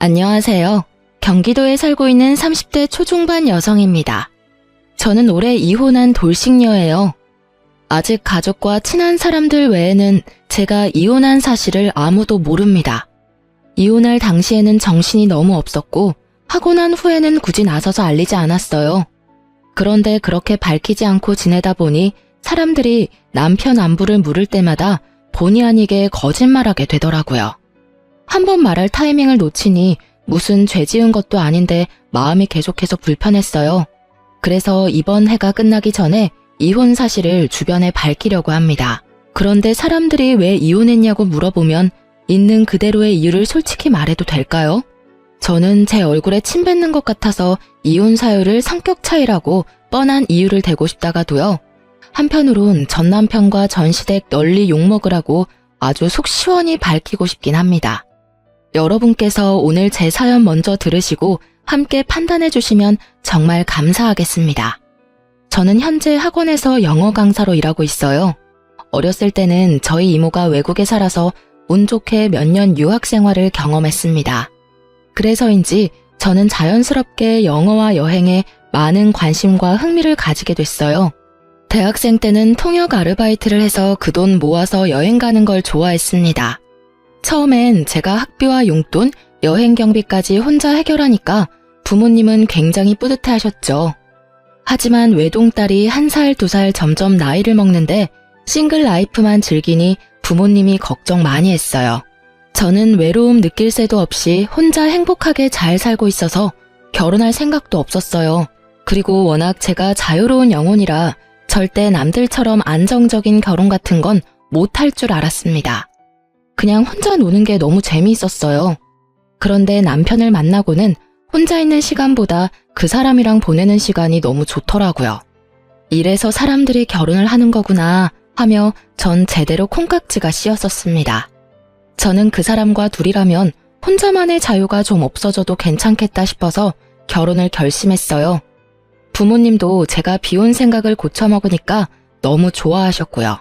안녕하세요. 경기도에 살고 있는 30대 초중반 여성입니다. 저는 올해 이혼한 돌싱녀예요. 아직 가족과 친한 사람들 외에는 제가 이혼한 사실을 아무도 모릅니다. 이혼할 당시에는 정신이 너무 없었고 하고 난 후에는 굳이 나서서 알리지 않았어요. 그런데 그렇게 밝히지 않고 지내다 보니 사람들이 남편 안부를 물을 때마다 본의 아니게 거짓말하게 되더라고요. 한 번 말할 타이밍을 놓치니 무슨 죄 지은 것도 아닌데 마음이 계속해서 불편했어요. 그래서 이번 해가 끝나기 전에 이혼 사실을 주변에 밝히려고 합니다. 그런데 사람들이 왜 이혼했냐고 물어보면 있는 그대로의 이유를 솔직히 말해도 될까요? 저는 제 얼굴에 침 뱉는 것 같아서 이혼 사유를 성격 차이라고 뻔한 이유를 대고 싶다가도요. 한편으론 전 남편과 전 시댁 널리 욕먹으라고 아주 속 시원히 밝히고 싶긴 합니다. 여러분께서 오늘 제 사연 먼저 들으시고 함께 판단해 주시면 정말 감사하겠습니다. 저는 현재 학원에서 영어 강사로 일하고 있어요. 어렸을 때는 저희 이모가 외국에 살아서 운 좋게 몇 년 유학 생활을 경험했습니다. 그래서인지 저는 자연스럽게 영어와 여행에 많은 관심과 흥미를 가지게 됐어요. 대학생 때는 통역 아르바이트를 해서 그 돈 모아서 여행 가는 걸 좋아했습니다. 처음엔 제가 학비와 용돈, 여행 경비까지 혼자 해결하니까 부모님은 굉장히 뿌듯해하셨죠. 하지만 외동딸이 1살, 2살 점점 나이를 먹는데 싱글 라이프만 즐기니 부모님이 걱정 많이 했어요. 저는 외로움 느낄 새도 없이 혼자 행복하게 잘 살고 있어서 결혼할 생각도 없었어요. 그리고 워낙 제가 자유로운 영혼이라 절대 남들처럼 안정적인 결혼 같은 건 못할 줄 알았습니다. 그냥 혼자 노는 게 너무 재미있었어요. 그런데 남편을 만나고는 혼자 있는 시간보다 그 사람이랑 보내는 시간이 너무 좋더라고요. 이래서 사람들이 결혼을 하는 거구나 하며 전 제대로 콩깍지가 씌었었습니다. 저는 그 사람과 둘이라면 혼자만의 자유가 좀 없어져도 괜찮겠다 싶어서 결혼을 결심했어요. 부모님도 제가 비혼 생각을 고쳐먹으니까 너무 좋아하셨고요.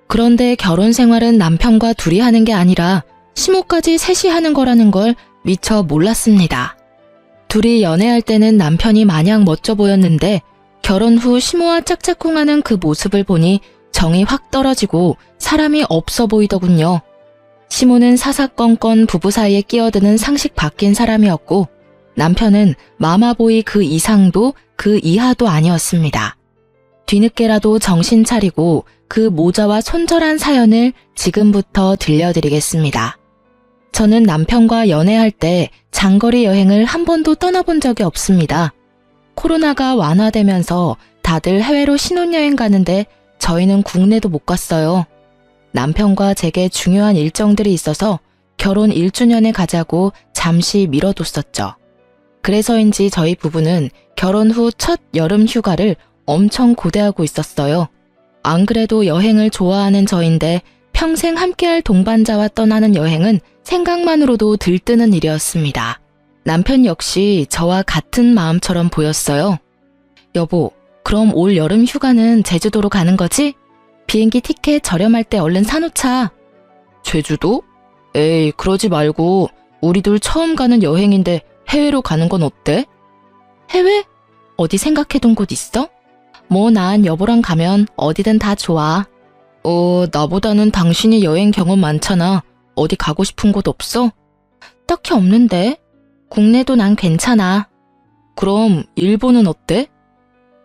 그런데 결혼 생활은 남편과 둘이 하는 게 아니라 시모까지 셋이 하는 거라는 걸 미처 몰랐습니다. 둘이 연애할 때는 남편이 마냥 멋져 보였는데 결혼 후 시모와 짝짝꿍하는 그 모습을 보니 정이 확 떨어지고 사람이 없어 보이더군요. 시모는 사사건건 부부 사이에 끼어드는 상식 바뀐 사람이었고 남편은 마마보이 그 이상도 그 이하도 아니었습니다. 뒤늦게라도 정신 차리고 그 모자와 손절한 사연을 지금부터 들려드리겠습니다. 저는 남편과 연애할 때 장거리 여행을 한 번도 떠나본 적이 없습니다. 코로나가 완화되면서 다들 해외로 신혼여행 가는데 저희는 국내도 못 갔어요. 남편과 제게 중요한 일정들이 있어서 결혼 1주년에 가자고 잠시 미뤄뒀었죠. 그래서인지 저희 부부는 결혼 후 첫 여름 휴가를 엄청 고대하고 있었어요. 안 그래도 여행을 좋아하는 저인데 평생 함께할 동반자와 떠나는 여행은 생각만으로도 들뜨는 일이었습니다. 남편 역시 저와 같은 마음처럼 보였어요. 여보, 그럼 올 여름 휴가는 제주도로 가는 거지? 비행기 티켓 저렴할 때 얼른 사놓자. 제주도? 에이, 그러지 말고 우리 둘 처음 가는 여행인데 해외로 가는 건 어때? 해외? 어디 생각해둔 곳 있어? 뭐 난 여보랑 가면 어디든 다 좋아. 나보다는 당신이 여행 경험 많잖아. 어디 가고 싶은 곳 없어? 딱히 없는데. 국내도 난 괜찮아. 그럼 일본은 어때?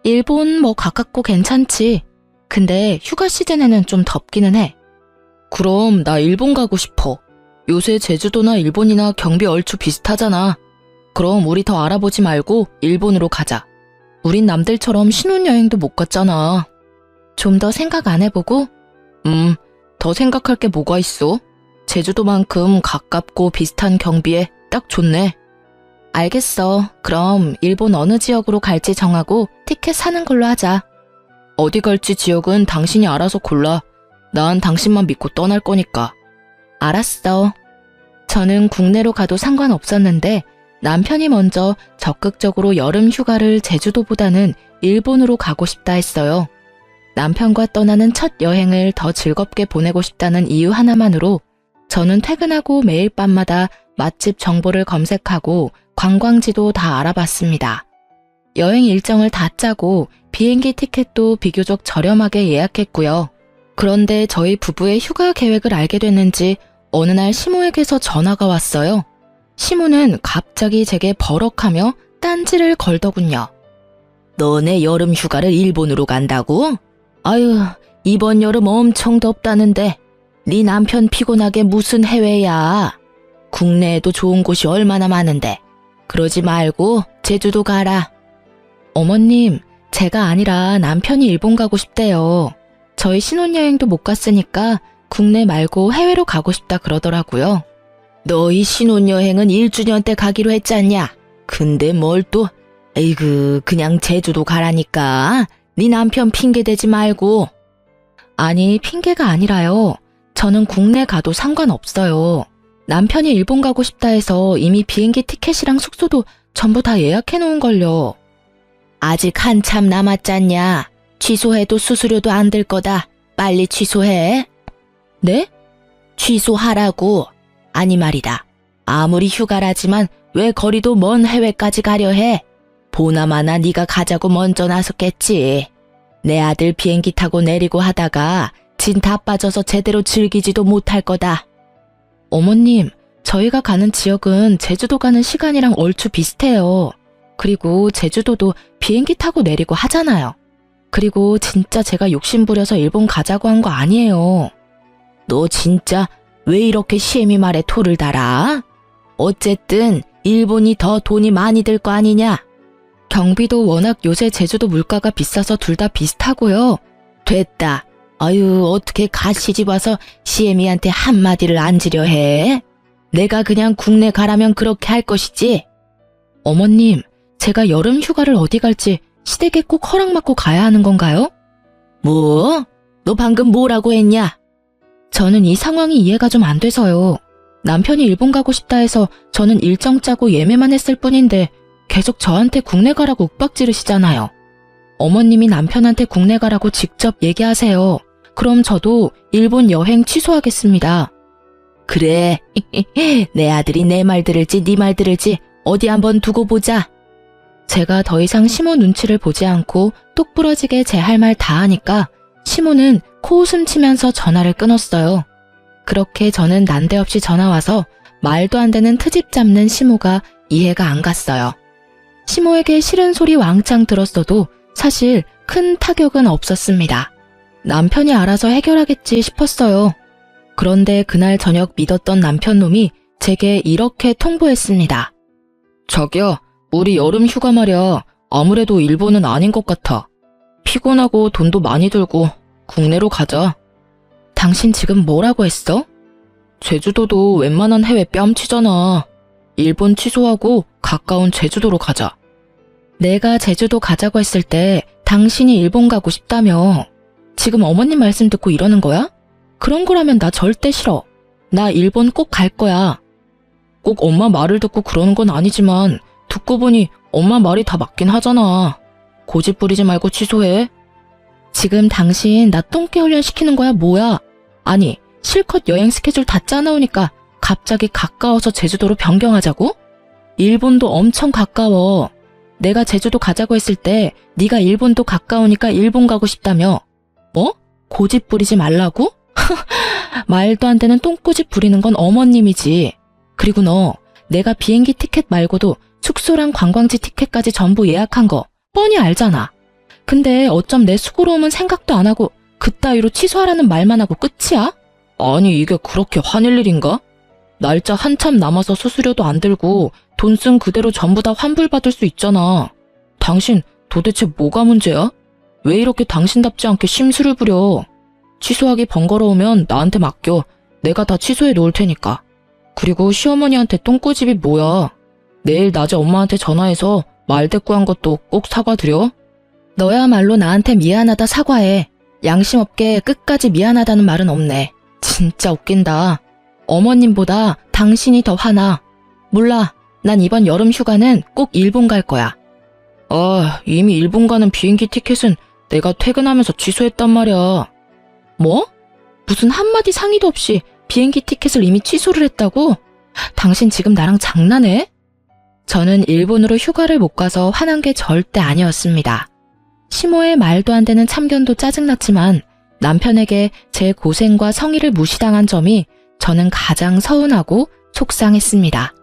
일본 뭐 가깝고 괜찮지. 근데 휴가 시즌에는 좀 덥기는 해. 그럼 나 일본 가고 싶어. 요새 제주도나 일본이나 경비 얼추 비슷하잖아. 그럼 우리 더 알아보지 말고 일본으로 가자. 우린 남들처럼 신혼여행도 못 갔잖아. 좀 더 생각 안 해보고? 더 생각할 게 뭐가 있어? 제주도만큼 가깝고 비슷한 경비에 딱 좋네. 알겠어. 그럼 일본 어느 지역으로 갈지 정하고 티켓 사는 걸로 하자. 어디 갈지 지역은 당신이 알아서 골라. 난 당신만 믿고 떠날 거니까. 알았어. 저는 국내로 가도 상관없었는데 남편이 먼저 적극적으로 여름 휴가를 제주도보다는 일본으로 가고 싶다 했어요. 남편과 떠나는 첫 여행을 더 즐겁게 보내고 싶다는 이유 하나만으로 저는 퇴근하고 매일 밤마다 맛집 정보를 검색하고 관광지도 다 알아봤습니다. 여행 일정을 다 짜고 비행기 티켓도 비교적 저렴하게 예약했고요. 그런데 저희 부부의 휴가 계획을 알게 됐는지 어느 날 시모에게서 전화가 왔어요. 시모는 갑자기 제게 버럭하며 딴지를 걸더군요. 너네 여름 휴가를 일본으로 간다고? 아유, 이번 여름 엄청 덥다는데 네 남편 피곤하게 무슨 해외야. 국내에도 좋은 곳이 얼마나 많은데 그러지 말고 제주도 가라. 어머님, 제가 아니라 남편이 일본 가고 싶대요. 저희 신혼여행도 못 갔으니까 국내 말고 해외로 가고 싶다 그러더라고요. 너희 신혼여행은 1주년 때 가기로 했잖냐? 근데 뭘 또, 에이그, 그냥 제주도 가라니까. 네 남편 핑계 대지 말고. 아니, 핑계가 아니라요. 저는 국내 가도 상관없어요. 남편이 일본 가고 싶다 해서 이미 비행기 티켓이랑 숙소도 전부 다 예약해놓은걸요. 아직 한참 남았잖냐. 취소해도 수수료도 안 들 거다. 빨리 취소해. 네? 취소하라고. 아니 말이다. 아무리 휴가라지만 왜 거리도 먼 해외까지 가려 해? 보나마나 네가 가자고 먼저 나섰겠지. 내 아들 비행기 타고 내리고 하다가 진 다 빠져서 제대로 즐기지도 못할 거다. 어머님, 저희가 가는 지역은 제주도 가는 시간이랑 얼추 비슷해요. 그리고 제주도도 비행기 타고 내리고 하잖아요. 그리고 진짜 제가 욕심부려서 일본 가자고 한 거 아니에요. 너 진짜 왜 이렇게 시애미 말에 토를 달아? 어쨌든 일본이 더 돈이 많이 들 거 아니냐? 경비도 워낙 요새 제주도 물가가 비싸서 둘 다 비슷하고요. 됐다. 아유, 어떻게 가시집 와서 시애미한테 한마디를 안 지려 해? 내가 그냥 국내 가라면 그렇게 할 것이지. 어머님, 제가 여름 휴가를 어디 갈지 시댁에 꼭 허락받고 가야 하는 건가요? 뭐? 너 방금 뭐라고 했냐? 저는 이 상황이 이해가 좀 안 돼서요. 남편이 일본 가고 싶다 해서 저는 일정 짜고 예매만 했을 뿐인데 계속 저한테 국내 가라고 윽박지르시잖아요. 어머님이 남편한테 국내 가라고 직접 얘기하세요. 그럼 저도 일본 여행 취소하겠습니다. 그래, 내 아들이 내 말 들을지 네 말 들을지 어디 한번 두고 보자. 제가 더 이상 시모 눈치를 보지 않고 똑부러지게 제 할 말 다 하니까 시모는 코웃음 치면서 전화를 끊었어요. 그렇게 저는 난데없이 전화와서 말도 안 되는 트집 잡는 시모가 이해가 안 갔어요. 시모에게 싫은 소리 왕창 들었어도 사실 큰 타격은 없었습니다. 남편이 알아서 해결하겠지 싶었어요. 그런데 그날 저녁 믿었던 남편놈이 제게 이렇게 통보했습니다. 자기야, 우리 여름 휴가 말이야. 아무래도 일본은 아닌 것 같아. 피곤하고 돈도 많이 들고 국내로 가자. 당신 지금 뭐라고 했어? 제주도도 웬만한 해외 뺨치잖아. 일본 취소하고 가까운 제주도로 가자. 내가 제주도 가자고 했을 때 당신이 일본 가고 싶다며. 지금 어머님 말씀 듣고 이러는 거야? 그런 거라면 나 절대 싫어. 나 일본 꼭 갈 거야. 꼭 엄마 말을 듣고 그러는 건 아니지만 듣고 보니 엄마 말이 다 맞긴 하잖아. 고집 부리지 말고 취소해. 지금 당신 나 똥개 훈련 시키는 거야 뭐야? 아니, 실컷 여행 스케줄 다 짜놓으니까 갑자기 가까워서 제주도로 변경하자고? 일본도 엄청 가까워. 내가 제주도 가자고 했을 때 네가 일본도 가까우니까 일본 가고 싶다며. 뭐? 고집 부리지 말라고? 말도 안 되는 똥꼬집 부리는 건 어머님이지. 그리고 너 내가 비행기 티켓 말고도 숙소랑 관광지 티켓까지 전부 예약한 거 뻔히 알잖아. 근데 어쩜 내 수고로움은 생각도 안 하고 그따위로 취소하라는 말만 하고 끝이야? 아니 이게 그렇게 화낼 일인가? 날짜 한참 남아서 수수료도 안 들고 돈 쓴 그대로 전부 다 환불받을 수 있잖아. 당신 도대체 뭐가 문제야? 왜 이렇게 당신답지 않게 심술을 부려? 취소하기 번거로우면 나한테 맡겨. 내가 다 취소해 놓을 테니까. 그리고 시어머니한테 똥꼬집이 뭐야? 내일 낮에 엄마한테 전화해서 말대꾸한 것도 꼭 사과드려? 너야말로 나한테 미안하다 사과해. 양심 없게 끝까지 미안하다는 말은 없네. 진짜 웃긴다. 어머님보다 당신이 더 화나. 몰라. 난 이번 여름 휴가는 꼭 일본 갈 거야. 아, 이미 일본 가는 비행기 티켓은 내가 퇴근하면서 취소했단 말이야. 뭐? 무슨 한마디 상의도 없이 비행기 티켓을 이미 취소를 했다고? 당신 지금 나랑 장난해? 저는 일본으로 휴가를 못 가서 화난 게 절대 아니었습니다. 시모의 말도 안 되는 참견도 짜증났지만 남편에게 제 고생과 성의를 무시당한 점이 저는 가장 서운하고 속상했습니다.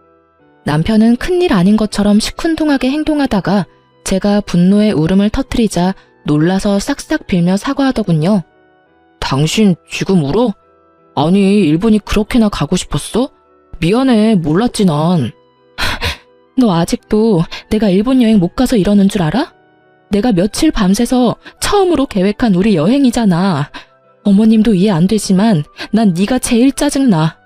남편은 큰일 아닌 것처럼 시큰둥하게 행동하다가 제가 분노의 울음을 터뜨리자 놀라서 싹싹 빌며 사과하더군요. 당신 지금 울어? 아니, 일본이 그렇게나 가고 싶었어? 미안해, 몰랐지 난. 너 아직도 내가 일본 여행 못 가서 이러는 줄 알아? 내가 며칠 밤새서 처음으로 계획한 우리 여행이잖아. 어머님도 이해 안 되지만 난 네가 제일 짜증나.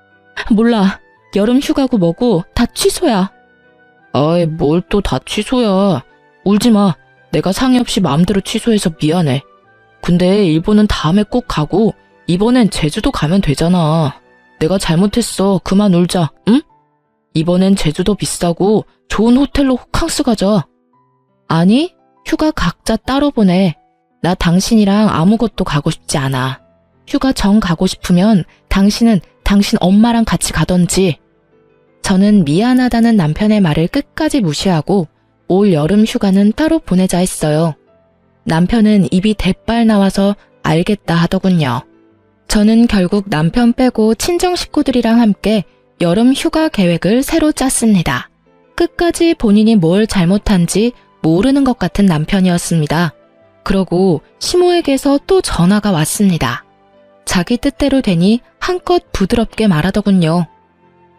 몰라, 여름 휴가고 뭐고 다 취소야. 아이, 뭘 또 다 취소야. 울지 마. 내가 상의 없이 마음대로 취소해서 미안해. 근데 일본은 다음에 꼭 가고 이번엔 제주도 가면 되잖아. 내가 잘못했어. 그만 울자, 응? 이번엔 제주도 비싸고 좋은 호텔로 호캉스 가자. 아니, 휴가 각자 따로 보내. 나 당신이랑 아무것도 가고 싶지 않아. 휴가 정 가고 싶으면 당신은 당신 엄마랑 같이 가던지. 저는 미안하다는 남편의 말을 끝까지 무시하고 올 여름 휴가는 따로 보내자 했어요. 남편은 입이 대빨 나와서 알겠다 하더군요. 저는 결국 남편 빼고 친정 식구들이랑 함께 여름 휴가 계획을 새로 짰습니다. 끝까지 본인이 뭘 잘못한지 모르는 것 같은 남편이었습니다. 그러고 시모에게서 또 전화가 왔습니다. 자기 뜻대로 되니 한껏 부드럽게 말하더군요.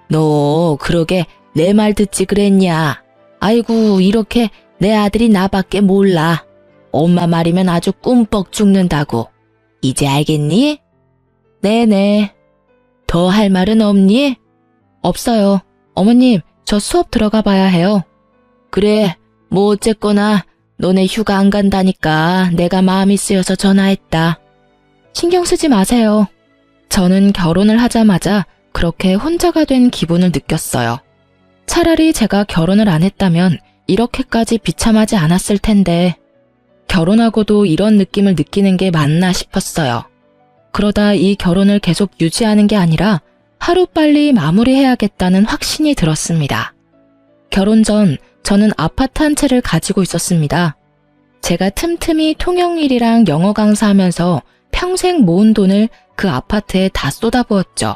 너 그러게 내 말 듣지 그랬냐? 아이고, 이렇게 내 아들이 나밖에 몰라. 엄마 말이면 아주 꿈뻑 죽는다고. 이제 알겠니? 네네. 더 할 말은 없니? 없어요. 어머님, 저 수업 들어가 봐야 해요. 그래, 뭐 어쨌거나 너네 휴가 안 간다니까 내가 마음이 쓰여서 전화했다. 신경 쓰지 마세요. 저는 결혼을 하자마자 그렇게 혼자가 된 기분을 느꼈어요. 차라리 제가 결혼을 안 했다면 이렇게까지 비참하지 않았을 텐데 결혼하고도 이런 느낌을 느끼는 게 맞나 싶었어요. 그러다 이 결혼을 계속 유지하는 게 아니라 하루빨리 마무리해야겠다는 확신이 들었습니다. 결혼 전 저는 아파트 한 채를 가지고 있었습니다. 제가 틈틈이 통영일이랑 영어 강사하면서 평생 모은 돈을 그 아파트에 다 쏟아부었죠.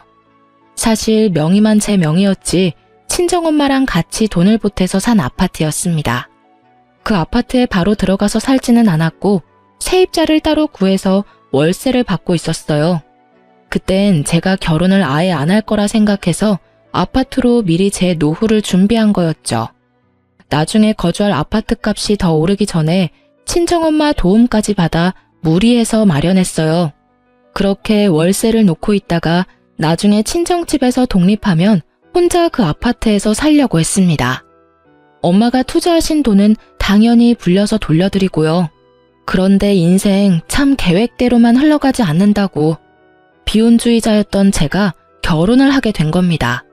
사실 명의만 제 명의였지 친정엄마랑 같이 돈을 보태서 산 아파트였습니다. 그 아파트에 바로 들어가서 살지는 않았고 세입자를 따로 구해서 월세를 받고 있었어요. 그땐 제가 결혼을 아예 안 할 거라 생각해서 아파트로 미리 제 노후를 준비한 거였죠. 나중에 거주할 아파트 값이 더 오르기 전에 친정엄마 도움까지 받아 무리해서 마련했어요. 그렇게 월세를 놓고 있다가 나중에 친정집에서 독립하면 혼자 그 아파트에서 살려고 했습니다. 엄마가 투자하신 돈은 당연히 불려서 돌려드리고요. 그런데 인생 참 계획대로만 흘러가지 않는다고 비혼주의자였던 제가 결혼을 하게 된 겁니다.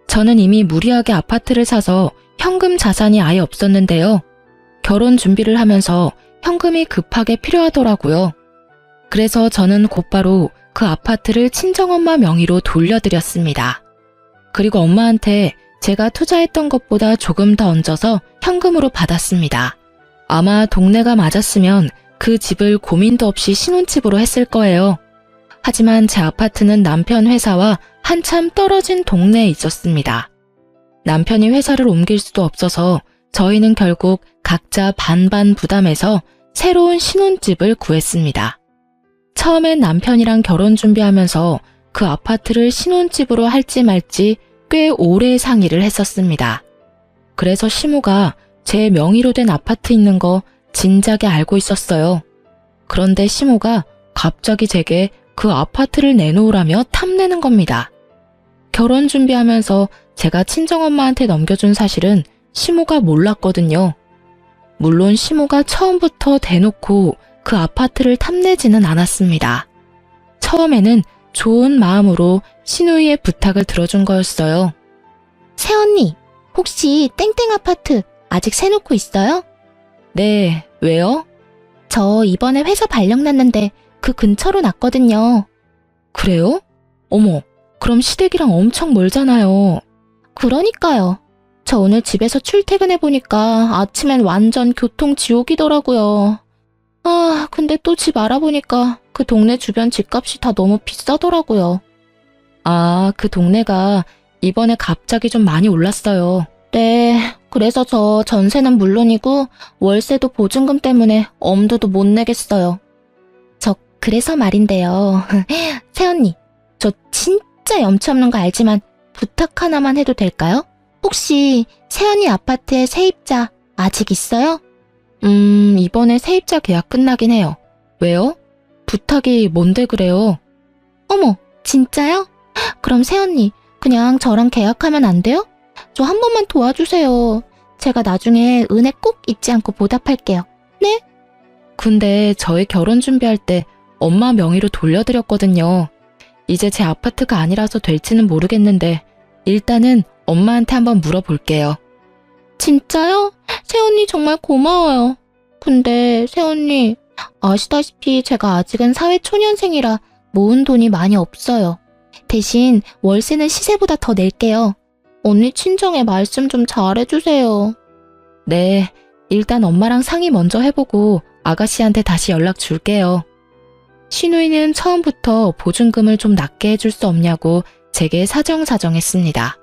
저는 이미 무리하게 아파트를 사서 현금 자산이 아예 없었는데요. 결혼 준비를 하면서 현금이 급하게 필요하더라고요. 그래서 저는 곧바로 그 아파트를 친정엄마 명의로 돌려드렸습니다. 그리고 엄마한테 제가 투자했던 것보다 조금 더 얹어서 현금으로 받았습니다. 아마 동네가 맞았으면 그 집을 고민도 없이 신혼집으로 했을 거예요. 하지만 제 아파트는 남편 회사와 한참 떨어진 동네에 있었습니다. 남편이 회사를 옮길 수도 없어서 저희는 결국 각자 반반 부담해서 새로운 신혼집을 구했습니다. 처음엔 남편이랑 결혼 준비하면서 그 아파트를 신혼집으로 할지 말지 꽤 오래 상의를 했었습니다. 그래서 시모가 제 명의로 된 아파트 있는 거 진작에 알고 있었어요. 그런데 시모가 갑자기 제게 그 아파트를 내놓으라며 탐내는 겁니다. 결혼 준비하면서 제가 친정엄마한테 넘겨준 사실은 시모가 몰랐거든요. 물론 시모가 처음부터 대놓고 그 아파트를 탐내지는 않았습니다. 처음에는 좋은 마음으로 시누이의 부탁을 들어준 거였어요. 새언니, 혹시 땡땡 아파트 아직 세놓고 있어요? 네, 왜요? 저 이번에 회사 발령 났는데 그 근처로 났거든요. 그래요? 어머, 그럼 시댁이랑 엄청 멀잖아요. 그러니까요. 저 오늘 집에서 출퇴근해보니까 아침엔 완전 교통지옥이더라고요. 아, 근데 또 집 알아보니까 그 동네 주변 집값이 다 너무 비싸더라고요. 아, 그 동네가 이번에 갑자기 좀 많이 올랐어요. 네, 그래서 저 전세는 물론이고 월세도 보증금 때문에 엄두도 못 내겠어요. 저 그래서 말인데요. 새언니, 저 진짜 염치 없는 거 알지만 부탁 하나만 해도 될까요? 혹시 새언니 아파트에 세입자 아직 있어요? 이번에 세입자 계약 끝나긴 해요. 왜요? 부탁이 뭔데 그래요? 어머, 진짜요? 그럼 새언니, 그냥 저랑 계약하면 안 돼요? 저 한 번만 도와주세요. 제가 나중에 은혜 꼭 잊지 않고 보답할게요. 네? 근데 저희 결혼 준비할 때 엄마 명의로 돌려드렸거든요. 이제 제 아파트가 아니라서 될지는 모르겠는데 일단은 엄마한테 한번 물어볼게요. 진짜요? 새언니 정말 고마워요. 근데 새언니, 아시다시피 제가 아직은 사회초년생이라 모은 돈이 많이 없어요. 대신 월세는 시세보다 더 낼게요. 언니 친정에 말씀 좀 잘해주세요. 네, 일단 엄마랑 상의 먼저 해보고 아가씨한테 다시 연락 줄게요. 신우이는 처음부터 보증금을 좀 낮게 해줄 수 없냐고 제게 사정사정했습니다.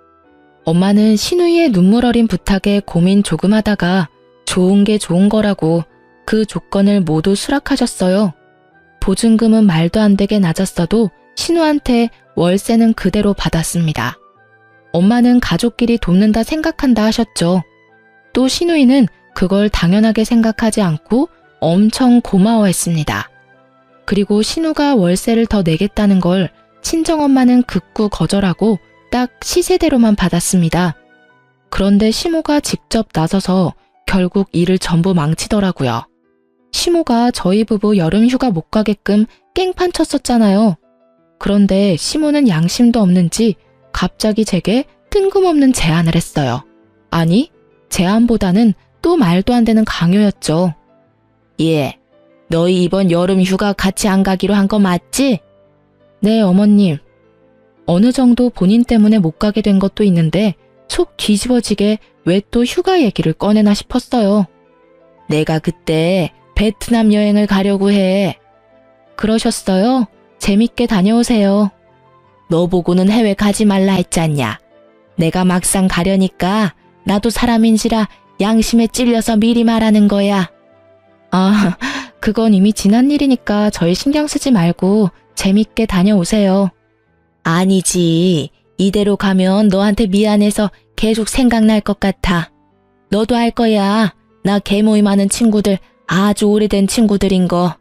엄마는 신우이의 눈물 어린 부탁에 고민 조금 하다가 좋은 게 좋은 거라고 그 조건을 모두 수락하셨어요. 보증금은 말도 안 되게 낮았어도 신우한테 월세는 그대로 받았습니다. 엄마는 가족끼리 돕는다 생각한다 하셨죠. 또 신우이는 그걸 당연하게 생각하지 않고 엄청 고마워했습니다. 그리고 신우가 월세를 더 내겠다는 걸 친정엄마는 극구 거절하고 딱 시세대로만 받았습니다. 그런데 시모가 직접 나서서 결국 일을 전부 망치더라고요. 시모가 저희 부부 여름 휴가 못 가게끔 깽판 쳤었잖아요. 그런데 시모는 양심도 없는지 갑자기 제게 뜬금없는 제안을 했어요. 아니, 제안보다는 또 말도 안 되는 강요였죠. 예, 너희 이번 여름 휴가 같이 안 가기로 한 거 맞지? 네, 어머님. 어느 정도 본인 때문에 못 가게 된 것도 있는데 속 뒤집어지게 왜 또 휴가 얘기를 꺼내나 싶었어요. 내가 그때 베트남 여행을 가려고 해. 그러셨어요? 재밌게 다녀오세요. 너 보고는 해외 가지 말라 했잖냐. 내가 막상 가려니까 나도 사람인지라 양심에 찔려서 미리 말하는 거야. 아, 그건 이미 지난 일이니까 저희 신경 쓰지 말고 재밌게 다녀오세요. 아니지. 이대로 가면 너한테 미안해서 계속 생각날 것 같아. 너도 알 거야. 나 개모임 하는 친구들 아주 오래된 친구들인 거.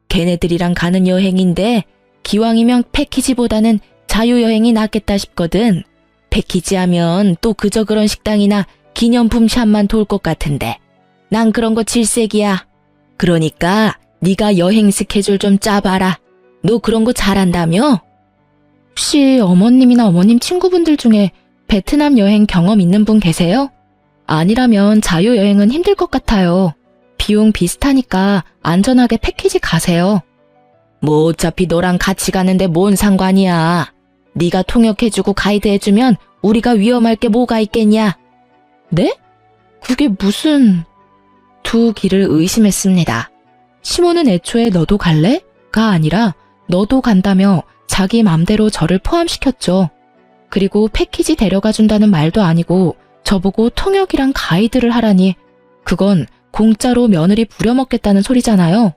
걔네들이랑 가는 여행인데 기왕이면 패키지보다는 자유여행이 낫겠다 싶거든. 패키지 하면 또 그저 그런 식당이나 기념품 샵만 돌 것 같은데. 난 그런 거 질색이야. 그러니까 네가 여행 스케줄 좀 짜봐라. 너 그런 거 잘한다며? 혹시 어머님이나 어머님 친구분들 중에 베트남 여행 경험 있는 분 계세요? 아니라면 자유여행은 힘들 것 같아요. 비용 비슷하니까 안전하게 패키지 가세요. 뭐 어차피 너랑 같이 가는데 뭔 상관이야. 네가 통역해주고 가이드해주면 우리가 위험할 게 뭐가 있겠냐? 네? 그게 무슨... 두 길을 의심했습니다. 시모는 애초에 너도 갈래? 가 아니라 너도 간다며 자기 맘대로 저를 포함시켰죠. 그리고 패키지 데려가 준다는 말도 아니고 저보고 통역이랑 가이드를 하라니 그건 공짜로 며느리 부려먹겠다는 소리잖아요.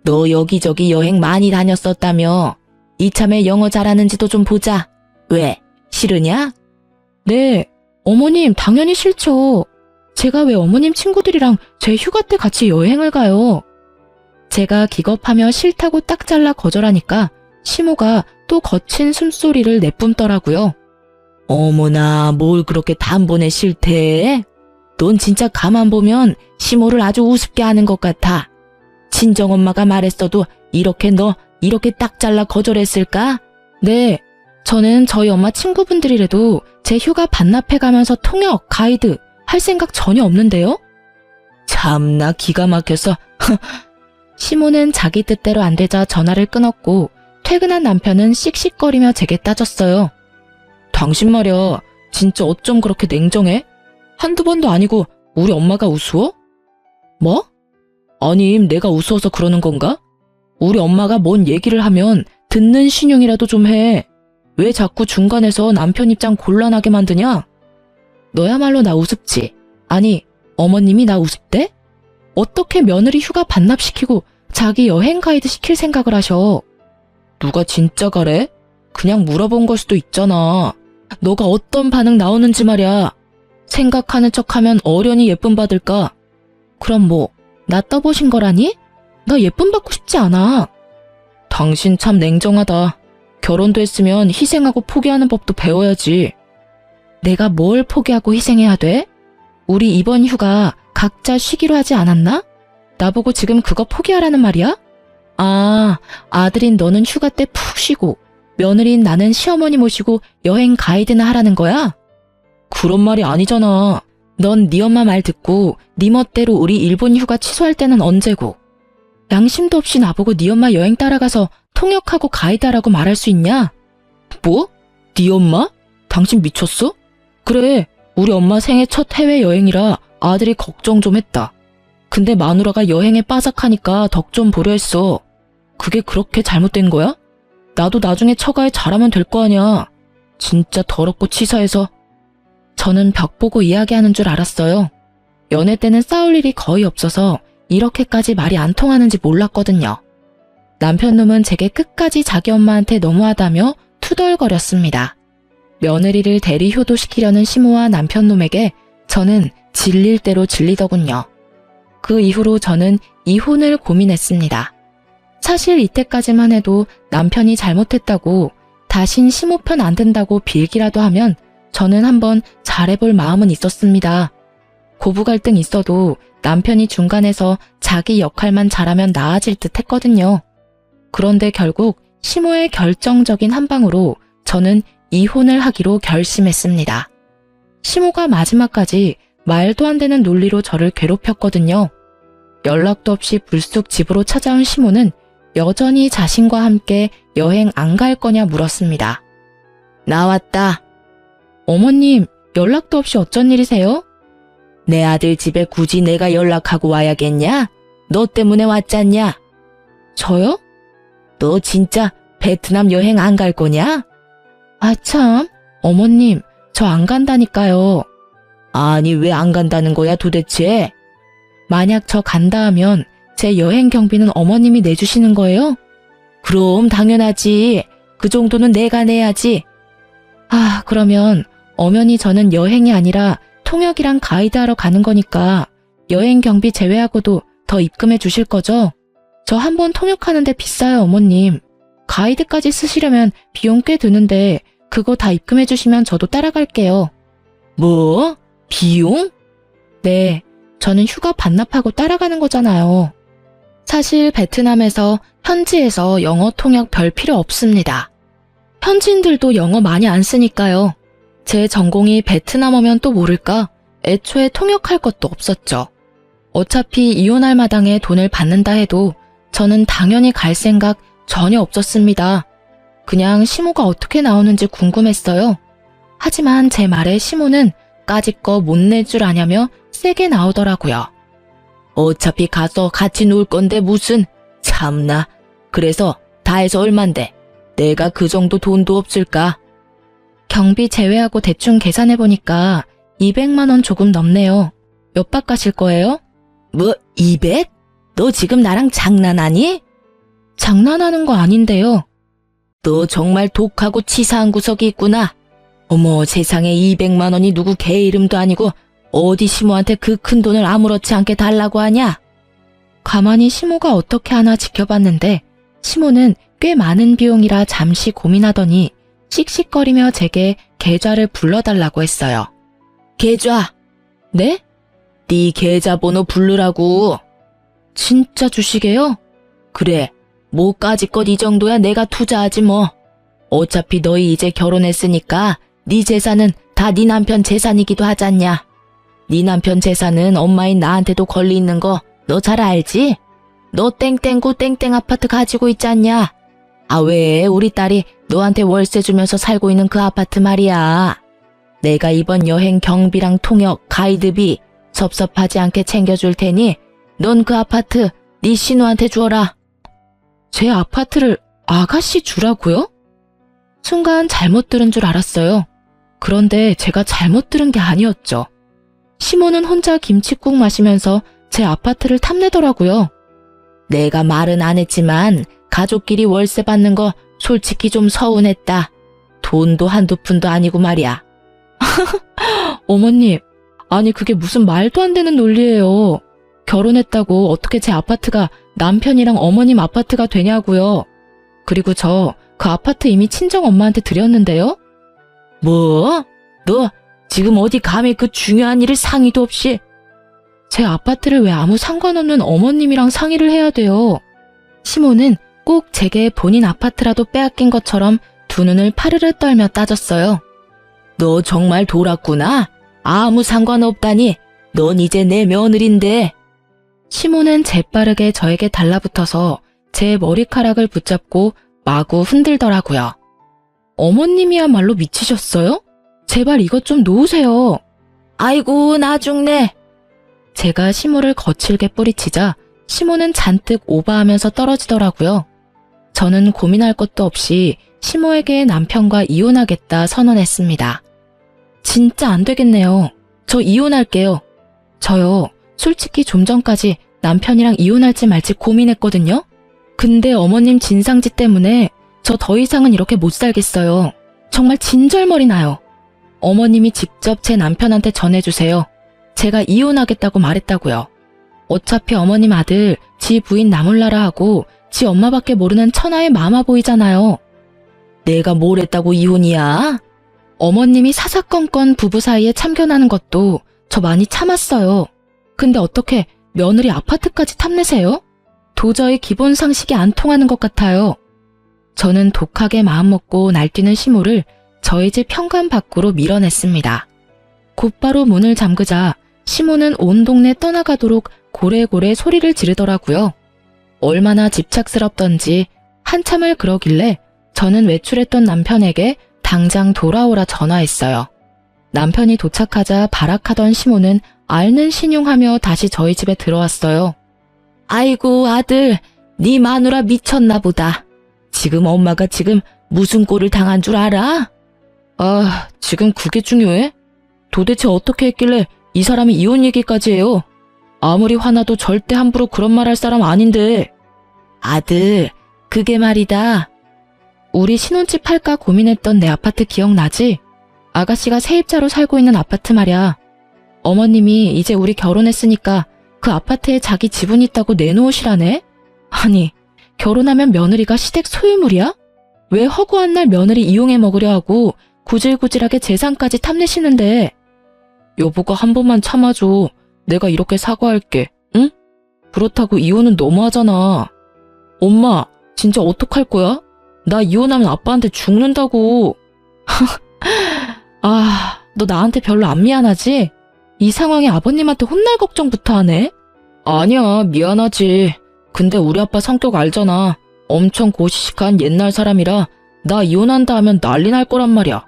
너 여기저기 여행 많이 다녔었다며. 이참에 영어 잘하는지도 좀 보자. 왜? 싫으냐? 네, 어머님 당연히 싫죠. 제가 왜 어머님 친구들이랑 제 휴가 때 같이 여행을 가요? 제가 기겁하며 싫다고 딱 잘라 거절하니까 시모가 또 거친 숨소리를 내뿜더라고요. 어머나, 뭘 그렇게 단번에 싫대? 넌 진짜 가만 보면 시모를 아주 우습게 하는 것 같아. 친정엄마가 말했어도 이렇게 딱 잘라 거절했을까? 네, 저는 저희 엄마 친구분들이라도 제 휴가 반납해가면서 통역, 가이드 할 생각 전혀 없는데요? 참나 기가 막혀서. 시모는 자기 뜻대로 안 되자 전화를 끊었고 퇴근한 남편은 씩씩거리며 제게 따졌어요. 당신 말이야, 진짜 어쩜 그렇게 냉정해? 한두 번도 아니고 우리 엄마가 우스워? 뭐? 아니, 내가 우스워서 그러는 건가? 우리 엄마가 뭔 얘기를 하면 듣는 신용이라도 좀 해. 왜 자꾸 중간에서 남편 입장 곤란하게 만드냐? 너야말로 나 우습지. 아니, 어머님이 나 우습대? 어떻게 며느리 휴가 반납시키고 자기 여행 가이드 시킬 생각을 하셔? 누가 진짜 가래? 그냥 물어본 걸 수도 있잖아. 너가 어떤 반응 나오는지 말이야. 생각하는 척하면 어련히 예쁨 받을까? 그럼 뭐, 나 떠보신 거라니? 나 예쁨 받고 싶지 않아. 당신 참 냉정하다. 결혼도 했으면 희생하고 포기하는 법도 배워야지. 내가 뭘 포기하고 희생해야 돼? 우리 이번 휴가 각자 쉬기로 하지 않았나? 나보고 지금 그거 포기하라는 말이야? 아, 아들인 너는 휴가 때 푹 쉬고 며느리인 나는 시어머니 모시고 여행 가이드나 하라는 거야? 그런 말이 아니잖아. 넌 네 엄마 말 듣고 네 멋대로 우리 일본 휴가 취소할 때는 언제고? 양심도 없이 나보고 네 엄마 여행 따라가서 통역하고 가이드하라고 말할 수 있냐? 뭐? 네 엄마? 당신 미쳤어? 그래, 우리 엄마 생애 첫 해외여행이라 아들이 걱정 좀 했다. 근데 마누라가 여행에 빠삭하니까 덕 좀 보려 했어. 그게 그렇게 잘못된 거야? 나도 나중에 처가에 잘하면 될 거 아니야. 진짜 더럽고 치사해서. 저는 벽 보고 이야기하는 줄 알았어요. 연애 때는 싸울 일이 거의 없어서 이렇게까지 말이 안 통하는지 몰랐거든요. 남편 놈은 제게 끝까지 자기 엄마한테 너무하다며 투덜거렸습니다. 며느리를 대리 효도시키려는 시모와 남편 놈에게 저는 질릴 대로 질리더군요. 그 이후로 저는 이혼을 고민했습니다. 사실 이때까지만 해도 남편이 잘못했다고 다신 시모 편 안 든다고 빌기라도 하면 저는 한번 잘해볼 마음은 있었습니다. 고부 갈등 있어도 남편이 중간에서 자기 역할만 잘하면 나아질 듯 했거든요. 그런데 결국 시모의 결정적인 한 방으로 저는 이혼을 하기로 결심했습니다. 시모가 마지막까지 말도 안 되는 논리로 저를 괴롭혔거든요. 연락도 없이 불쑥 집으로 찾아온 시모는 여전히 자신과 함께 여행 안 갈 거냐 물었습니다. 나왔다. 어머님, 연락도 없이 어쩐 일이세요? 내 아들 집에 굳이 내가 연락하고 와야겠냐? 너 때문에 왔잖냐? 저요? 너 진짜 베트남 여행 안 갈 거냐? 아 참, 어머님, 저 안 간다니까요. 아니, 왜 안 간다는 거야 도대체? 만약 저 간다 하면 제 여행 경비는 어머님이 내주시는 거예요? 그럼 당연하지. 그 정도는 내가 내야지. 아, 그러면 엄연히 저는 여행이 아니라 통역이랑 가이드하러 가는 거니까 여행 경비 제외하고도 더 입금해 주실 거죠? 저 한 번 통역하는데 비싸요, 어머님. 가이드까지 쓰시려면 비용 꽤 드는데 그거 다 입금해 주시면 저도 따라갈게요. 뭐? 비용? 네, 저는 휴가 반납하고 따라가는 거잖아요. 사실 베트남에서 현지에서 영어 통역 별 필요 없습니다. 현지인들도 영어 많이 안 쓰니까요. 제 전공이 베트남어면 또 모를까? 애초에 통역할 것도 없었죠. 어차피 이혼할 마당에 돈을 받는다 해도 저는 당연히 갈 생각 전혀 없었습니다. 그냥 시모가 어떻게 나오는지 궁금했어요. 하지만 제 말에 시모는 까짓거 못 낼 줄 아냐며 세게 나오더라고요. 어차피 가서 같이 놀 건데 무슨, 참나. 그래서 다 해서 얼만데 내가 그 정도 돈도 없을까? 경비 제외하고 대충 계산해보니까 200만 원 조금 넘네요. 몇 박 가실 거예요? 뭐 200? 너 지금 나랑 장난하니? 장난하는 거 아닌데요. 너 정말 독하고 치사한 구석이 있구나. 어머, 세상에 200만 원이 누구 개 이름도 아니고 어디 시모한테 그 큰 돈을 아무렇지 않게 달라고 하냐? 가만히 시모가 어떻게 하나 지켜봤는데 시모는 꽤 많은 비용이라 잠시 고민하더니 씩씩거리며 제게 계좌를 불러달라고 했어요. 계좌? 네? 네 계좌번호 부르라고. 진짜 주시게요? 그래, 뭐까짓것 이 정도야 내가 투자하지 뭐. 어차피 너희 이제 결혼했으니까 네 재산은 다 네 남편 재산이기도 하잖냐. 네 남편 재산은 엄마인 나한테도 권리 있는 거 너 잘 알지? 너 땡땡구 땡땡 아파트 가지고 있지 않냐? 아, 왜 우리 딸이 너한테 월세 주면서 살고 있는 그 아파트 말이야. 내가 이번 여행 경비랑 통역, 가이드비 섭섭하지 않게 챙겨줄 테니 넌 그 아파트 네 신우한테 주어라. 제 아파트를 아가씨 주라고요? 순간 잘못 들은 줄 알았어요. 그런데 제가 잘못 들은 게 아니었죠. 시모는 혼자 김칫국 마시면서 제 아파트를 탐내더라고요. 내가 말은 안 했지만 가족끼리 월세 받는 거 솔직히 좀 서운했다. 돈도 한두 푼도 아니고 말이야. 어머님, 아니 그게 무슨 말도 안 되는 논리예요. 결혼했다고 어떻게 제 아파트가 남편이랑 어머님 아파트가 되냐고요. 그리고 저 그 아파트 이미 친정 엄마한테 드렸는데요. 뭐? 너 지금 어디 감히 그 중요한 일을 상의도 없이? 제 아파트를 왜 아무 상관없는 어머님이랑 상의를 해야 돼요? 시모는 꼭 제게 본인 아파트라도 빼앗긴 것처럼 두 눈을 파르르 떨며 따졌어요. 너 정말 돌았구나. 아무 상관없다니. 넌 이제 내 며느린데. 시모는 재빠르게 저에게 달라붙어서 제 머리카락을 붙잡고 마구 흔들더라고요. 어머님이야말로 미치셨어요? 제발 이것 좀 놓으세요. 아이고 나 죽네. 제가 시모를 거칠게 뿌리치자 시모는 잔뜩 오바하면서 떨어지더라고요. 저는 고민할 것도 없이 시모에게 남편과 이혼하겠다 선언했습니다. 진짜 안 되겠네요. 저 이혼할게요. 저요, 솔직히 좀 전까지 남편이랑 이혼할지 말지 고민했거든요. 근데 어머님 진상짓 때문에 저 더 이상은 이렇게 못 살겠어요. 정말 진절머리 나요. 어머님이 직접 제 남편한테 전해주세요. 제가 이혼하겠다고 말했다고요. 어차피 어머님 아들 지 부인 나몰라라 하고 지 엄마밖에 모르는 천하의 마마보이잖아요. 내가 뭘 했다고 이혼이야? 어머님이 사사건건 부부 사이에 참견하는 것도 저 많이 참았어요. 근데 어떻게 며느리 아파트까지 탐내세요? 도저히 기본 상식이 안 통하는 것 같아요. 저는 독하게 마음먹고 날뛰는 시모를 저희 집 현관 밖으로 밀어냈습니다. 곧바로 문을 잠그자 시모는 온 동네 떠나가도록 고래고래 소리를 지르더라고요. 얼마나 집착스럽던지 한참을 그러길래 저는 외출했던 남편에게 당장 돌아오라 전화했어요. 남편이 도착하자 발악하던 시모는 앓는 신용하며 다시 저희 집에 들어왔어요. 아이고 아들, 네 마누라 미쳤나 보다. 지금 엄마가 지금 무슨 꼴을 당한 줄 알아? 아, 지금 그게 중요해? 도대체 어떻게 했길래 이 사람이 이혼 얘기까지 해요? 아무리 화나도 절대 함부로 그런 말 할 사람 아닌데. 아들, 그게 말이다. 우리 신혼집 할까 고민했던 내 아파트 기억나지? 아가씨가 세입자로 살고 있는 아파트 말이야. 어머님이 이제 우리 결혼했으니까 그 아파트에 자기 지분 있다고 내놓으시라네? 아니, 결혼하면 며느리가 시댁 소유물이야? 왜 허구한 날 며느리 이용해 먹으려 하고 구질구질하게 재산까지 탐내시는데. 여보가 한 번만 참아줘. 내가 이렇게 사과할게. 응? 그렇다고 이혼은 너무하잖아. 엄마, 진짜 어떡할 거야? 나 이혼하면 아빠한테 죽는다고. 아, 너 나한테 별로 안 미안하지? 이 상황에 아버님한테 혼날 걱정부터 하네? 아니야, 미안하지. 근데 우리 아빠 성격 알잖아. 엄청 고시식한 옛날 사람이라 나 이혼한다 하면 난리 날 거란 말이야.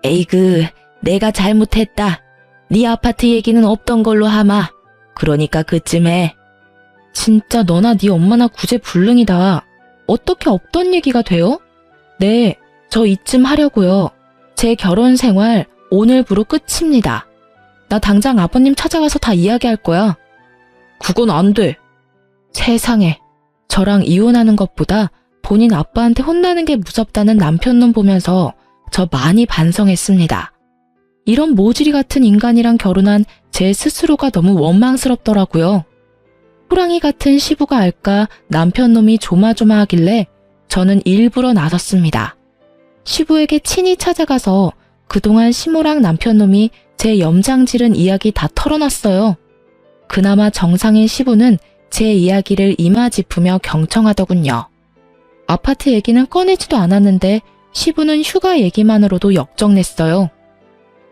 에이그, 내가 잘못했다. 네 아파트 얘기는 없던 걸로 하마. 그러니까 그쯤에. 진짜 너나 네 엄마나 구제불능이다. 어떻게 없던 얘기가 돼요? 네, 저 이쯤 하려고요. 제 결혼 생활 오늘부로 끝입니다. 나 당장 아버님 찾아가서 다 이야기할 거야. 그건 안 돼. 세상에, 저랑 이혼하는 것보다 본인 아빠한테 혼나는 게 무섭다는 남편놈 보면서 저 많이 반성했습니다. 이런 모질이 같은 인간이랑 결혼한 제 스스로가 너무 원망스럽더라고요. 호랑이 같은 시부가 알까 남편놈이 조마조마하길래 저는 일부러 나섰습니다. 시부에게 친히 찾아가서 그동안 시모랑 남편놈이 제 염장지른 이야기 다 털어놨어요. 그나마 정상인 시부는 제 이야기를 이마짚으며 경청하더군요. 아파트 얘기는 꺼내지도 않았는데 시부는 휴가 얘기만으로도 역정냈어요.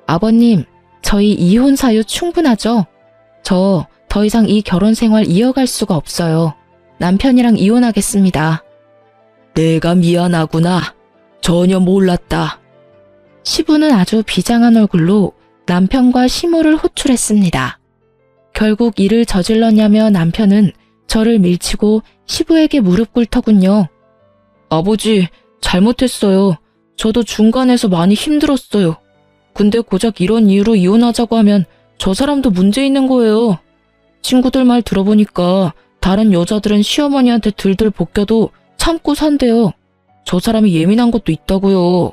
아버님, 저희 이혼 사유 충분하죠? 저 더 이상 이 결혼 생활 이어갈 수가 없어요. 남편이랑 이혼하겠습니다. 내가 미안하구나. 전혀 몰랐다. 시부는 아주 비장한 얼굴로 남편과 시모를 호출했습니다. 결국 일을 저질렀냐며 남편은 저를 밀치고 시부에게 무릎 꿇더군요. 아버지, 잘못했어요. 저도 중간에서 많이 힘들었어요. 근데 고작 이런 이유로 이혼하자고 하면 저 사람도 문제 있는 거예요. 친구들 말 들어보니까 다른 여자들은 시어머니한테 들들 볶여도 참고 산대요. 저 사람이 예민한 것도 있다고요.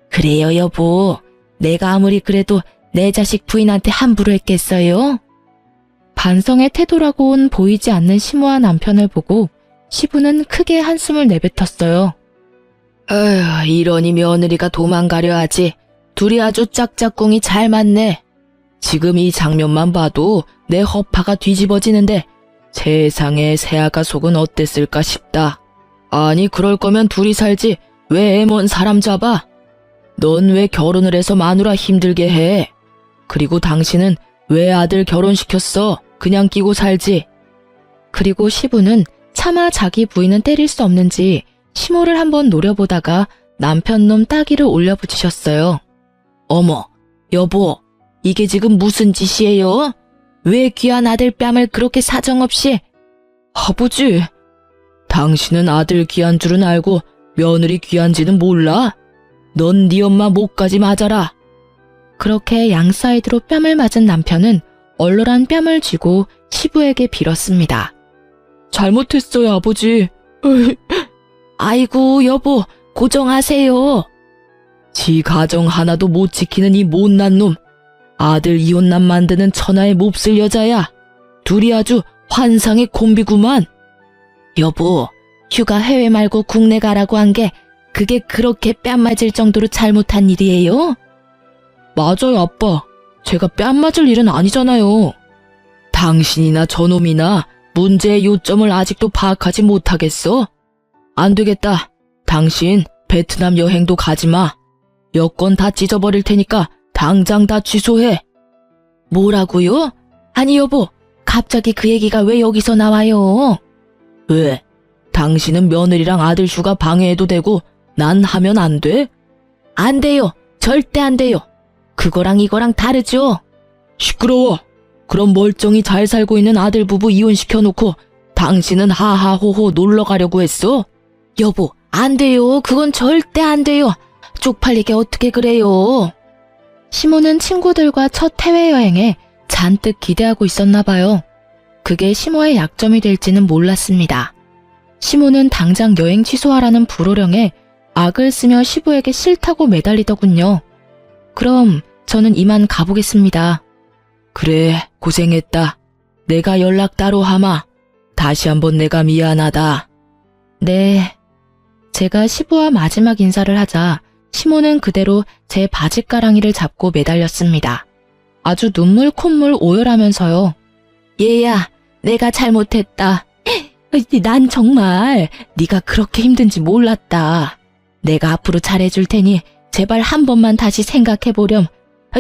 그래요, 여보. 내가 아무리 그래도 내 자식 부인한테 함부로 했겠어요? 반성의 태도라고는 보이지 않는 시모와 남편을 보고 시부는 크게 한숨을 내뱉었어요. 에휴, 이러니 며느리가 도망가려 하지. 둘이 아주 짝짝꿍이 잘 맞네. 지금 이 장면만 봐도 내 허파가 뒤집어지는데 세상에 새아가 속은 어땠을까 싶다. 아니 그럴 거면 둘이 살지 왜 애먼 사람 잡아? 넌 왜 결혼을 해서 마누라 힘들게 해? 그리고 당신은 왜 아들 결혼시켰어? 그냥 끼고 살지. 그리고 시부는 차마 자기 부인은 때릴 수 없는지 시모를 한번 노려보다가 남편 놈 따귀를 올려붙이셨어요. 어머, 여보, 이게 지금 무슨 짓이에요? 왜 귀한 아들 뺨을 그렇게 사정없이? 아버지, 당신은 아들 귀한 줄은 알고 며느리 귀한지는 몰라? 넌 네 엄마 목까지 맞아라. 그렇게 양사이드로 뺨을 맞은 남편은 얼얼한 뺨을 쥐고 시부에게 빌었습니다. 잘못했어요, 아버지. 아이고, 여보, 고정하세요. 지 가정 하나도 못 지키는 이 못난 놈. 아들 이혼남 만드는 천하의 몹쓸 여자야. 둘이 아주 환상의 콤비구만. 여보, 휴가 해외 말고 국내 가라고 한 게 그게 그렇게 뺨 맞을 정도로 잘못한 일이에요? 맞아요, 아빠. 제가 뺨 맞을 일은 아니잖아요. 당신이나 저놈이나 문제의 요점을 아직도 파악하지 못하겠어? 안 되겠다. 당신 베트남 여행도 가지 마. 여권 다 찢어버릴 테니까 당장 다 취소해. 뭐라고요? 아니 여보, 갑자기 그 얘기가 왜 여기서 나와요? 왜? 당신은 며느리랑 아들 휴가 방해해도 되고 난 하면 안 돼? 안 돼요. 절대 안 돼요. 그거랑 이거랑 다르죠? 시끄러워. 그럼 멀쩡히 잘 살고 있는 아들 부부 이혼시켜놓고 당신은 하하호호 놀러 가려고 했어? 여보, 안 돼요. 그건 절대 안 돼요. 쪽팔리게 어떻게 그래요? 시모는 친구들과 첫 해외여행에 잔뜩 기대하고 있었나 봐요. 그게 시모의 약점이 될지는 몰랐습니다. 시모는 당장 여행 취소하라는 불호령에 악을 쓰며 시부에게 싫다고 매달리더군요. 그럼 저는 이만 가보겠습니다. 그래, 고생했다. 내가 연락 따로 하마. 다시 한번 내가 미안하다. 네. 제가 시부와 마지막 인사를 하자 시모는 그대로 제 바지가랑이를 잡고 매달렸습니다. 아주 눈물 콧물 오열하면서요. 얘야, 내가 잘못했다. 난 정말 네가 그렇게 힘든지 몰랐다. 내가 앞으로 잘해줄 테니 제발 한 번만 다시 생각해보렴.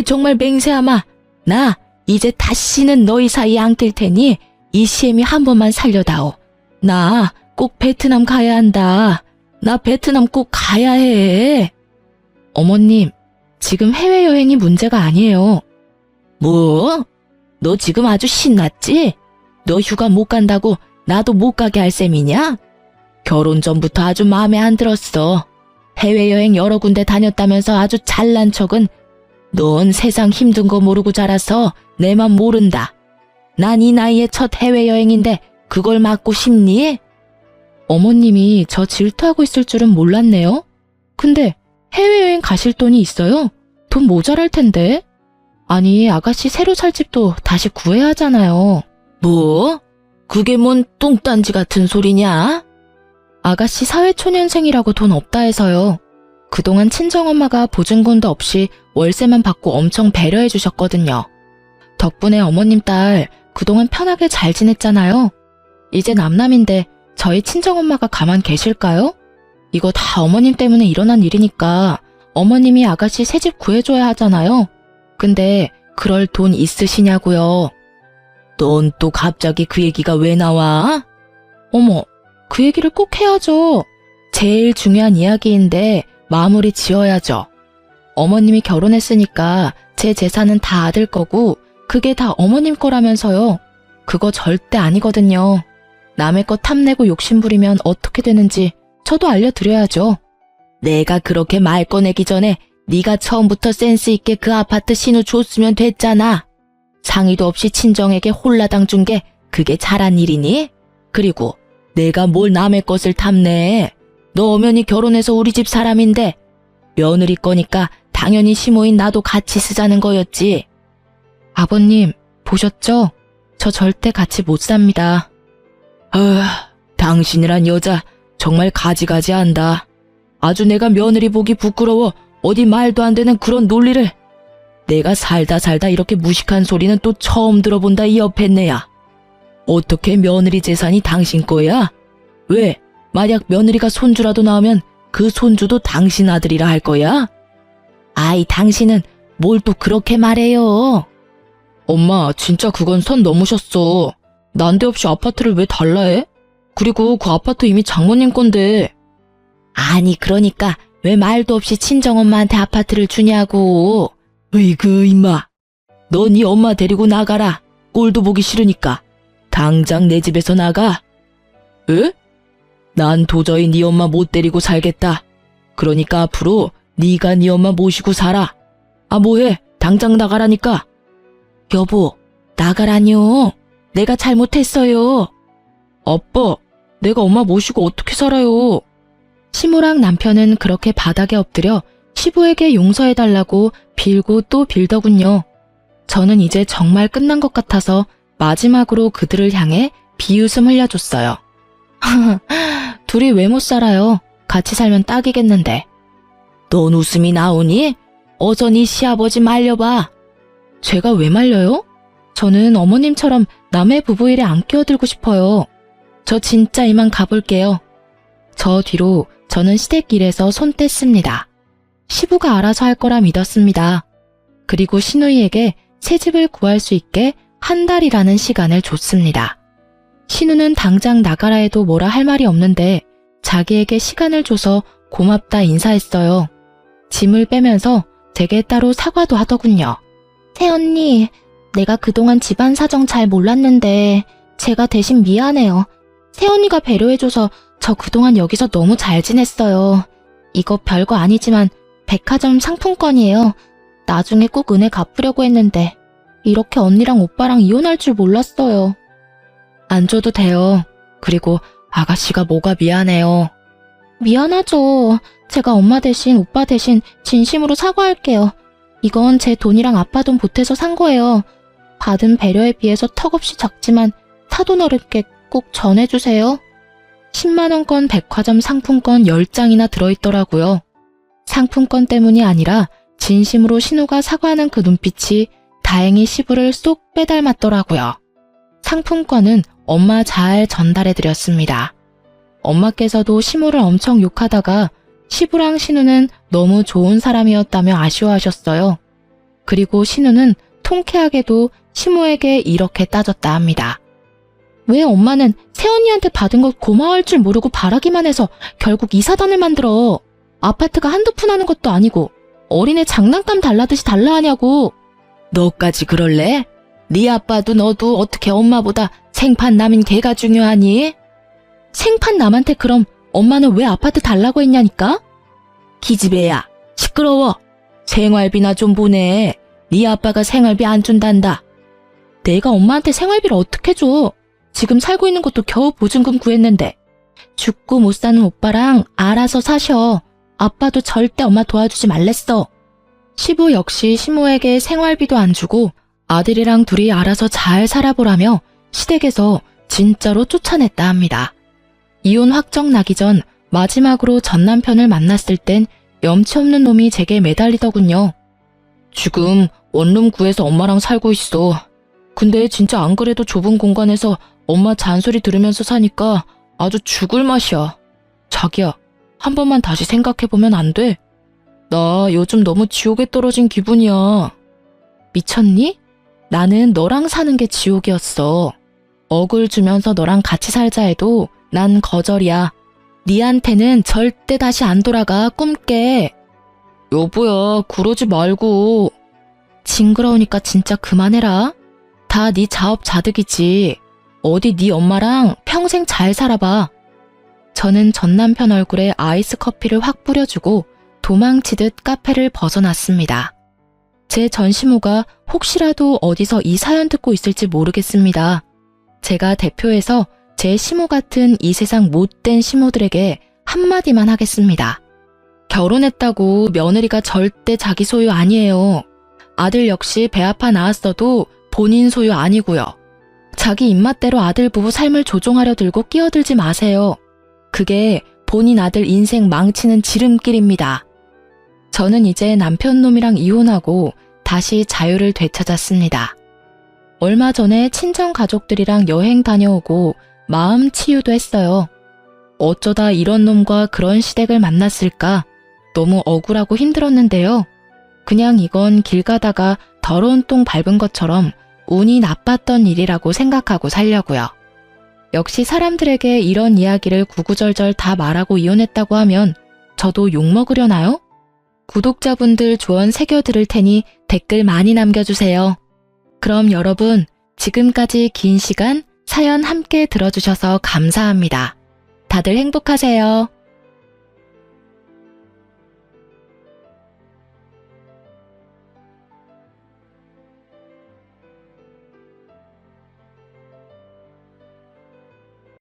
정말 맹세하마. 나 이제 다시는 너희 사이에 안 낄 테니 이 시애미 한 번만 살려다오. 나 꼭 베트남 가야 한다. 나 베트남 꼭 가야 해. 어머님, 지금 해외여행이 문제가 아니에요. 뭐? 너 지금 아주 신났지? 너 휴가 못 간다고 나도 못 가게 할 셈이냐? 결혼 전부터 아주 마음에 안 들었어. 해외여행 여러 군데 다녔다면서 아주 잘난 척은 넌 세상 힘든 거 모르고 자라서 내 맘 모른다. 난 이 나이에 첫 해외여행인데 그걸 맡고 싶니? 어머님이 저 질투하고 있을 줄은 몰랐네요. 근데 해외여행 가실 돈이 있어요? 돈 모자랄 텐데. 아니, 아가씨 새로 살 집도 다시 구해야 하잖아요. 뭐? 그게 뭔 똥딴지 같은 소리냐? 아가씨 사회초년생이라고 돈 없다 해서요. 그동안 친정엄마가 보증금도 없이 월세만 받고 엄청 배려해 주셨거든요. 덕분에 어머님 딸 그동안 편하게 잘 지냈잖아요. 이제 남남인데 저희 친정엄마가 가만 계실까요? 이거 다 어머님 때문에 일어난 일이니까 어머님이 아가씨 새집 구해줘야 하잖아요. 근데 그럴 돈 있으시냐고요? 넌 또 갑자기 그 얘기가 왜 나와? 어머, 그 얘기를 꼭 해야죠. 제일 중요한 이야기인데 마무리 지어야죠. 어머님이 결혼했으니까 제 재산은 다 아들 거고 그게 다 어머님 거라면서요. 그거 절대 아니거든요. 남의 것 탐내고 욕심부리면 어떻게 되는지 저도 알려드려야죠. 내가 그렇게 말 꺼내기 전에 네가 처음부터 센스 있게 그 아파트 신우 줬으면 됐잖아. 상의도 없이 친정에게 홀라당 준 게 그게 잘한 일이니? 그리고 내가 뭘 남의 것을 탐내. 너 엄연히 결혼해서 우리 집 사람인데 며느리 거니까 당연히 시모인 나도 같이 쓰자는 거였지. 아버님, 보셨죠? 저 절대 같이 못 삽니다. 당신이란 여자 정말 가지가지한다. 아주 내가 며느리 보기 부끄러워 어디 말도 안 되는 그런 논리를. 내가 살다 이렇게 무식한 소리는 또 처음 들어본다 이 옆에네야. 어떻게 며느리 재산이 당신 거야? 왜? 만약 며느리가 손주라도 나오면 그 손주도 당신 아들이라 할 거야? 아이, 당신은 뭘 또 그렇게 말해요? 엄마, 진짜 그건 선 넘으셨어. 난데없이 아파트를 왜 달라 해? 그리고 그 아파트 이미 장모님 건데. 아니, 그러니까 왜 말도 없이 친정엄마한테 아파트를 주냐고. 으이그 임마. 너 네 엄마 데리고 나가라. 꼴도 보기 싫으니까. 당장 내 집에서 나가. 에? 난 도저히 네 엄마 못 데리고 살겠다. 그러니까 앞으로 네가 네 엄마 모시고 살아. 아, 뭐해? 당장 나가라니까. 여보, 나가라뇨. 내가 잘못했어요. 아빠, 내가 엄마 모시고 어떻게 살아요? 시모랑 남편은 그렇게 바닥에 엎드려 시부에게 용서해달라고 빌고 또 빌더군요. 저는 이제 정말 끝난 것 같아서 마지막으로 그들을 향해 비웃음 흘려줬어요. 둘이 왜 못 살아요? 같이 살면 딱이겠는데. 넌 웃음이 나오니? 어서 네 시아버지 말려봐. 제가 왜 말려요? 저는 어머님처럼 남의 부부 일에 안 끼어들고 싶어요. 저 진짜 이만 가볼게요. 저 뒤로 저는 시댁길에서 손 뗐습니다. 시부가 알아서 할 거라 믿었습니다. 그리고 시누이에게 새 집을 구할 수 있게 한 달이라는 시간을 줬습니다. 신우는 당장 나가라 해도 뭐라 할 말이 없는데 자기에게 시간을 줘서 고맙다 인사했어요. 짐을 빼면서 제게 따로 사과도 하더군요. 새언니, 내가 그동안 집안 사정 잘 몰랐는데 제가 대신 미안해요. 새언니가 배려해줘서 저 그동안 여기서 너무 잘 지냈어요. 이거 별거 아니지만 백화점 상품권이에요. 나중에 꼭 은혜 갚으려고 했는데 이렇게 언니랑 오빠랑 이혼할 줄 몰랐어요. 안 줘도 돼요. 그리고 아가씨가 뭐가 미안해요. 미안하죠. 제가 엄마 대신 오빠 대신 진심으로 사과할게요. 이건 제 돈이랑 아빠 돈 보태서 산 거예요. 받은 배려에 비해서 턱없이 작지만 사돈 어렵게 꼭 전해주세요. 10만원권 백화점 상품권 10장이나 들어있더라고요. 상품권 때문이 아니라 진심으로 신우가 사과하는 그 눈빛이 다행히 시부를 쏙 빼닮았더라고요. 상품권은 엄마 잘 전달해드렸습니다. 엄마께서도 시모를 엄청 욕하다가 시부랑 신우는 너무 좋은 사람이었다며 아쉬워하셨어요. 그리고 신우는 통쾌하게도 시모에게 이렇게 따졌다 합니다. 왜 엄마는 새언니한테 받은 것 고마워할 줄 모르고 바라기만 해서 결국 이 사단을 만들어. 아파트가 한두 푼 하는 것도 아니고 어린애 장난감 달라듯이 달라 하냐고. 너까지 그럴래? 네 아빠도 너도 어떻게 엄마보다 생판 남인 걔가 중요하니? 생판 남한테 그럼 엄마는 왜 아파트 달라고 했냐니까? 기집애야, 시끄러워. 생활비나 좀 보내. 네 아빠가 생활비 안 준단다. 내가 엄마한테 생활비를 어떻게 줘? 지금 살고 있는 것도 겨우 보증금 구했는데. 죽고 못 사는 오빠랑 알아서 사셔. 아빠도 절대 엄마 도와주지 말랬어. 시부 역시 시모에게 생활비도 안 주고 아들이랑 둘이 알아서 잘 살아보라며 시댁에서 진짜로 쫓아냈다 합니다. 이혼 확정 나기 전 마지막으로 전 남편을 만났을 땐 염치 없는 놈이 제게 매달리더군요. 지금 원룸 구해서 엄마랑 살고 있어. 근데 진짜 안 그래도 좁은 공간에서 엄마 잔소리 들으면서 사니까 아주 죽을 맛이야. 자기야, 한 번만 다시 생각해보면 안 돼? 나 요즘 너무 지옥에 떨어진 기분이야. 미쳤니? 나는 너랑 사는 게 지옥이었어. 억을 주면서 너랑 같이 살자 해도 난 거절이야. 니한테는 절대 다시 안 돌아가, 꿈깨. 여보야, 그러지 말고. 징그러우니까 진짜 그만해라. 다 네 자업자득이지. 어디 네 엄마랑 평생 잘 살아봐. 저는 전 남편 얼굴에 아이스 커피를 확 뿌려주고 도망치듯 카페를 벗어났습니다. 제 전시모가 혹시라도 어디서 이 사연 듣고 있을지 모르겠습니다. 제가 대표해서 제 시모 같은 이 세상 못된 시모들에게 한마디만 하겠습니다. 결혼했다고 며느리가 절대 자기 소유 아니에요. 아들 역시 배 아파 낳았어도 본인 소유 아니고요. 자기 입맛대로 아들 부부 삶을 조종하려 들고 끼어들지 마세요. 그게 본인 아들 인생 망치는 지름길입니다. 저는 이제 남편 놈이랑 이혼하고 다시 자유를 되찾았습니다. 얼마 전에 친정 가족들이랑 여행 다녀오고 마음 치유도 했어요. 어쩌다 이런 놈과 그런 시댁을 만났을까? 너무 억울하고 힘들었는데요. 그냥 이건 길 가다가 더러운 똥 밟은 것처럼 운이 나빴던 일이라고 생각하고 살려고요. 역시 사람들에게 이런 이야기를 구구절절 다 말하고 이혼했다고 하면 저도 욕먹으려나요? 구독자분들 조언 새겨들을 테니 댓글 많이 남겨주세요. 그럼 여러분, 지금까지 긴 시간 사연 함께 들어주셔서 감사합니다. 다들 행복하세요.